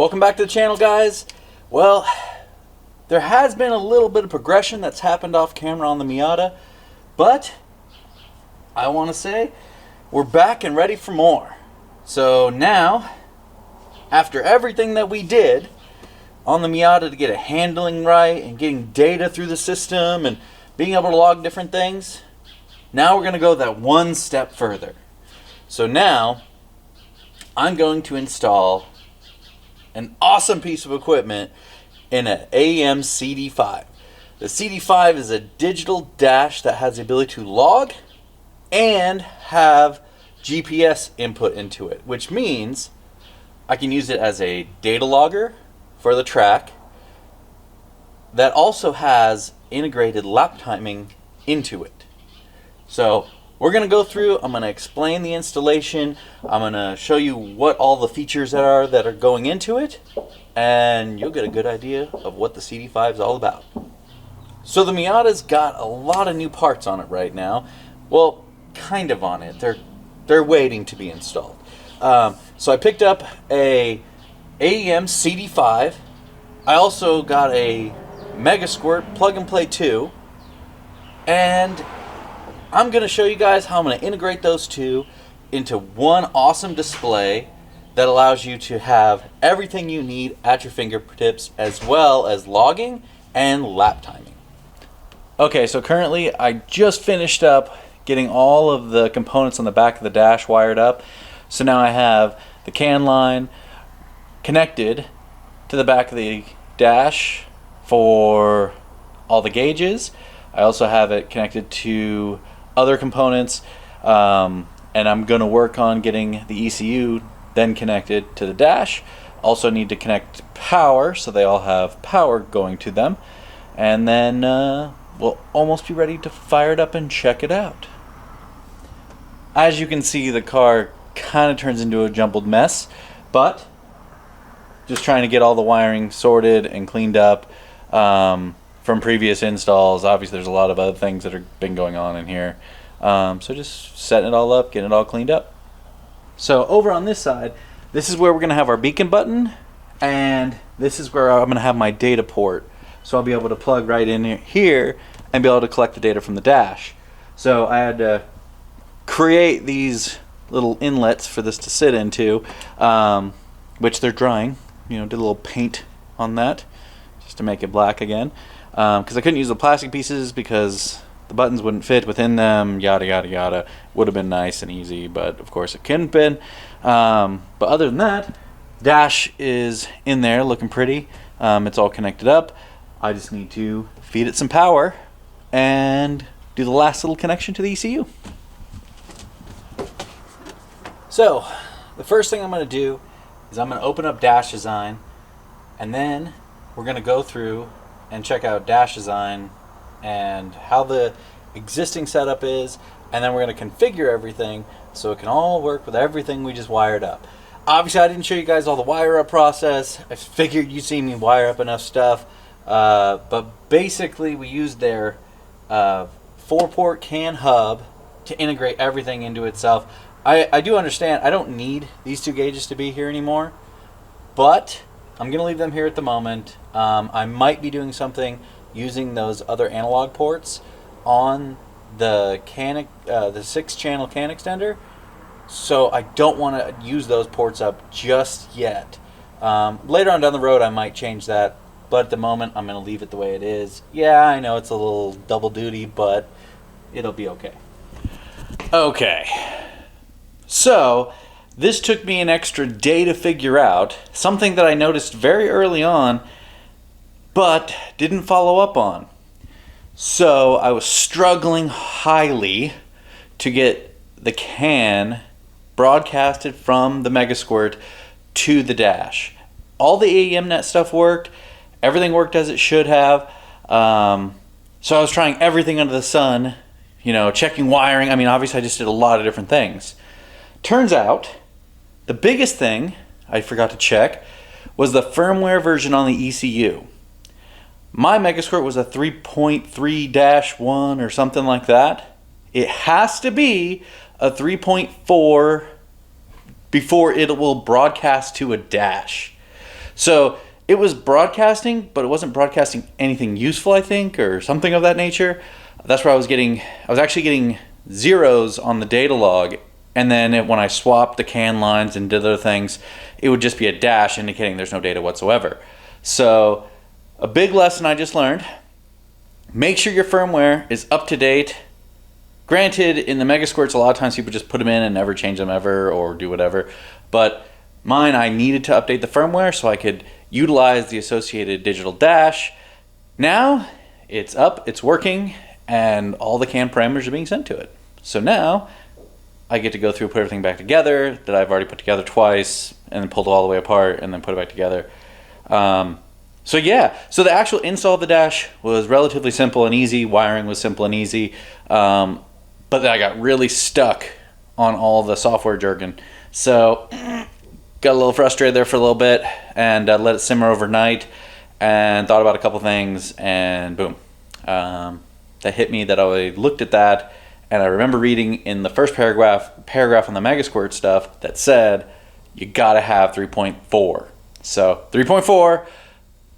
Welcome back to the channel, guys. Well, there has been a little bit of progression that's happened off camera on the Miata, but I want to say we're back and ready for more. So now, after everything that we did on the Miata to get it handling right and getting data through the system and being able to log different things, now we're going to go that one step further. So now I'm going to install an awesome piece of equipment in an AEM CD-5. The CD-5 is a digital dash that has the ability to log and have GPS input into it, which means I can use it as a data logger for the track that also has integrated lap timing into it. So we're going to go through, I'm going to explain the installation, I'm going to show you what all the features that are going into it, and you'll get a good idea of what the CD-5 is all about. So the Miata's got a lot of new parts on it right now. Well, kind of on it. They're waiting to be installed. So I picked up a AEM CD-5. I also got a Mega Squirt Plug and Play 2, and I'm going to show you guys how I'm going to integrate those two into one awesome display that allows you to have everything you need at your fingertips, as well as logging and lap timing. Okay, so currently I just finished up getting all of the components on the back of the dash wired up. So now I have the CAN line connected to the back of the dash for all the gauges. I also have it connected to other components, and I'm going to work on getting the ECU then connected to the dash. Also need to connect power, so they all have power going to them, and then we'll almost be ready to fire it up and check it out. As you can see, the car kind of turns into a jumbled mess, but just trying to get all the wiring sorted and cleaned up from previous installs. Obviously there's a lot of other things that have been going on in here, so just setting it all up, getting it all cleaned up. So over on this side, this is where we're going to have our beacon button, and this is where I'm going to have my data port. So I'll be able to plug right in here and be able to collect the data from the dash. So I had to create these little inlets for this to sit into, which they're drying. You know, did a little paint on that just to make it black again, because I couldn't use the plastic pieces because the buttons wouldn't fit within them, yada yada yada. Would have been nice and easy, but of course it couldn't been. But other than that, dash is in there looking pretty. It's all connected up. I just need to feed it some power and do the last little connection to the ECU. So the first thing I'm going to do is I'm going to open up Dash Design, and then we're going to go through and check out Dash Design and how the existing setup is, and then we're going to configure everything so it can all work with everything we just wired up. Obviously I didn't show you guys all the wire up process. I figured you'd seen me wire up enough stuff, but basically we used their 4-port CAN hub to integrate everything into itself. I do understand I don't need these two gauges to be here anymore, but I'm going to leave them here at the moment. I might be doing something using those other analog ports on the 6-channel CAN extender, so I don't want to use those ports up just yet. Later on down the road I might change that, but at the moment I'm going to leave it the way it is. Yeah, I know it's a little double duty, but it'll be okay. Okay. So this took me an extra day to figure out, something that I noticed very early on but didn't follow up on. So I was struggling highly to get the CAN broadcasted from the Mega Squirt to the dash. All the AEM net stuff worked, everything worked as it should have, so I was trying everything under the sun, you know, checking wiring. I mean, obviously I just did a lot of different things. Turns out, the biggest thing I forgot to check was the firmware version on the ECU. My Mega Squirt was a 3.3-1 or something like that. It has to be a 3.4 before it will broadcast to a dash. So it was broadcasting, but it wasn't broadcasting anything useful, I think, or something of that nature. That's where I was actually getting zeros on the data log, and then when I swapped the CAN lines and did other things, it would just be a dash indicating there's no data whatsoever. So a big lesson I just learned: make sure your firmware is up to date. Granted, in the Mega Squirts, a lot of times people just put them in and never change them ever or do whatever. But mine, I needed to update the firmware so I could utilize the associated digital dash. Now it's up, it's working, and all the CAN parameters are being sent to it. So now I get to go through, put everything back together that I've already put together twice, and then pulled it all the way apart and then put it back together. So the actual install of the dash was relatively simple and easy. Wiring was simple and easy. But then I got really stuck on all the software jargon. So got a little frustrated there for a little bit, and let it simmer overnight, and thought about a couple things, and boom. That hit me that I looked at that, and I remember reading in the first paragraph on the Megasquirt stuff that said you gotta have 3.4. So 3.4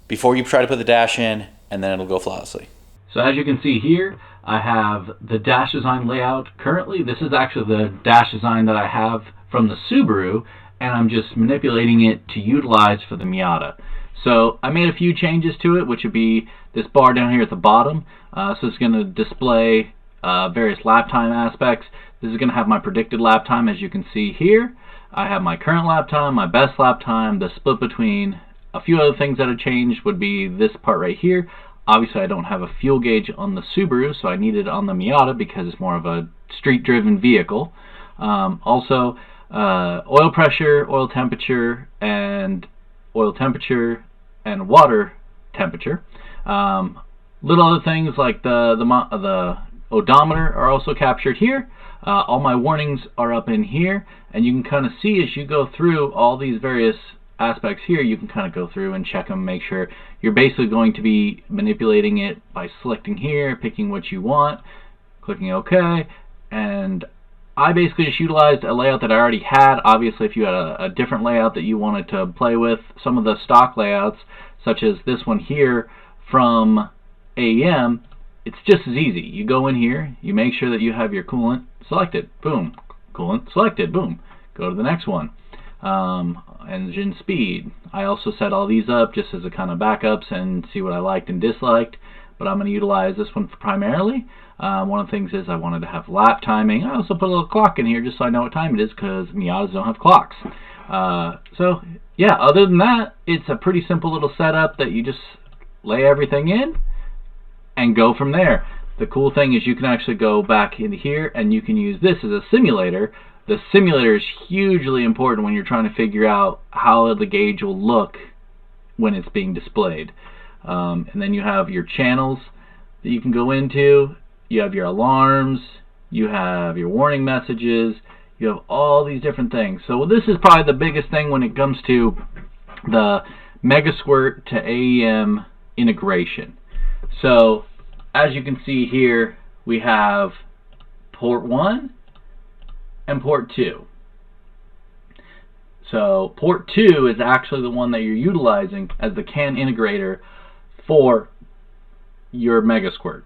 before you try to put the dash in, and then it'll go flawlessly. So as you can see here, I have the dash design layout. Currently, this is actually the dash design that I have from the Subaru, and I'm just manipulating it to utilize for the Miata. So I made a few changes to it, which would be this bar down here at the bottom. So it's going to display various lap time aspects. This is going to have my predicted lap time, as you can see here. I have my current lap time, my best lap time, the split between. A few other things that have changed would be this part right here. Obviously, I don't have a fuel gauge on the Subaru, so I need it on the Miata because it's more of a street-driven vehicle. Also, oil pressure, oil temperature, and water temperature. Little other things like the odometer are also captured here. All my warnings are up in here, and you can kind of see as you go through all these various aspects here, you can kind of go through and check them, make sure you're basically going to be manipulating it by selecting here, picking what you want, clicking OK, and I basically just utilized a layout that I already had. Obviously, if you had a different layout that you wanted to play with, some of the stock layouts, such as this one here from AEM, it's just as easy. You go in here, you make sure that you have your coolant selected, boom, coolant selected, boom, go to the next one. Engine speed. I also set all these up just as a kind of backups and see what I liked and disliked, but I'm going to utilize this one primarily. One of the things is I wanted to have lap timing. I also put a little clock in here just so I know what time it is, because Miatas don't have clocks. So yeah, other than that, it's a pretty simple little setup that you just lay everything in and go from there. The cool thing is you can actually go back into here and you can use this as a simulator. The simulator is hugely important when you're trying to figure out how the gauge will look when it's being displayed. And then you have your channels that you can go into. You have your alarms. You have your warning messages. You have all these different things. So this is probably the biggest thing when it comes to the Megasquirt to AEM integration. So as you can see here, we have port 1 and port 2. So port 2 is actually the one that you're utilizing as the CAN integrator for your Megasquirt.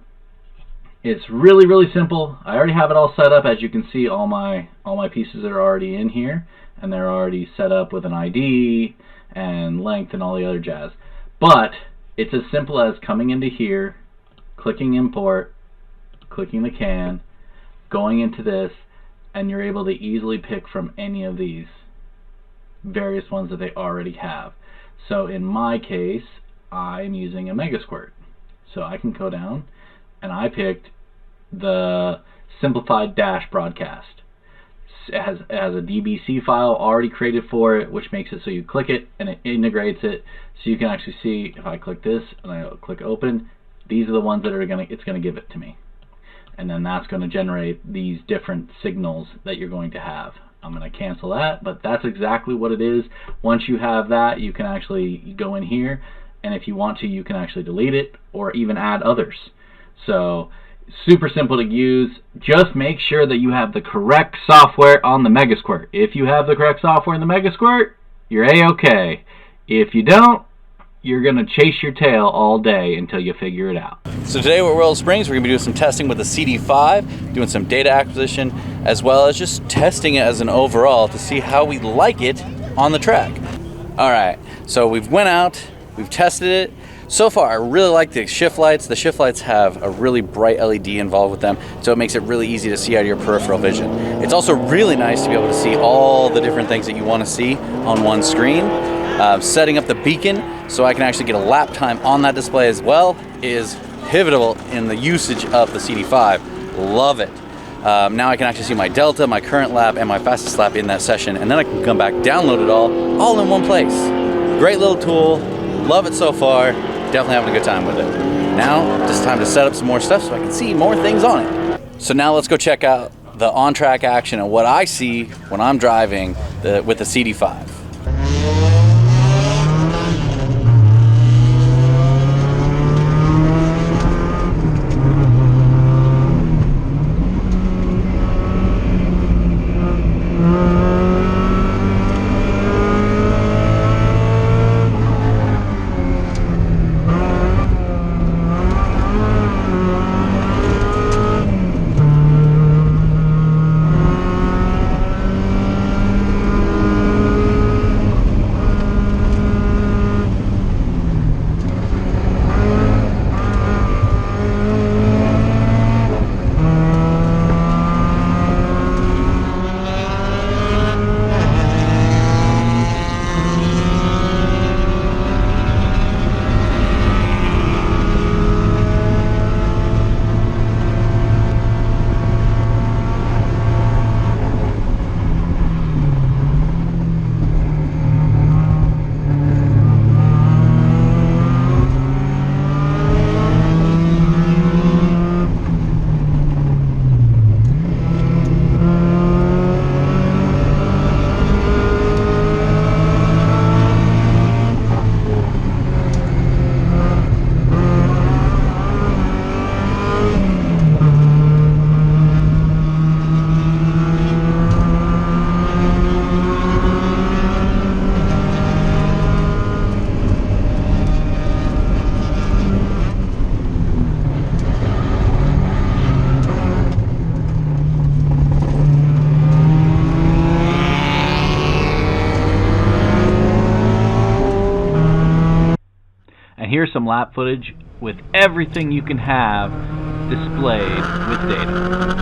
It's really, really simple. I already have it all set up. As you can see, all my pieces are already in here, and they're already set up with an ID and length and all the other jazz. But it's as simple as coming into here, clicking import, clicking the CAN, going into this, and you're able to easily pick from any of these various ones that they already have. So in my case, I'm using a Megasquirt. So I can go down, and I picked the simplified dash broadcast. It has a DBC file already created for it, which makes it so you click it and it integrates it, so you can actually see if I click this and I click open, these are the ones that it's going to give it to me. And then that's going to generate these different signals that you're going to have. I'm going to cancel that, but that's exactly what it is. Once you have that, you can actually go in here, and if you want to, you can actually delete it or even add others. So super simple to use. Just make sure that you have the correct software on the Megasquirt. If you have the correct software in the Megasquirt, you're A-OK. If you don't, you're going to chase your tail all day until you figure it out. So today we're at Royal Springs. We're going to be doing some testing with the CD-5, doing some data acquisition, as well as just testing it as an overall to see how we like it on the track. All right, so we've went out, we've tested it. So far, I really like the shift lights. The shift lights have a really bright LED involved with them, so it makes it really easy to see out of your peripheral vision. It's also really nice to be able to see all the different things that you want to see on one screen. Setting up the beacon so I can actually get a lap time on that display as well is pivotal in the usage of the CD-5. Love it. Now I can actually see my delta, my current lap, and my fastest lap in that session, and then I can come back, download it all in one place. Great little tool. Love it so far. Definitely having a good time with it. Now, just time to set up some more stuff so I can see more things on it. So now let's go check out the on-track action and what I see when I'm driving with the CD-5. Here's some lap footage with everything you can have displayed with data.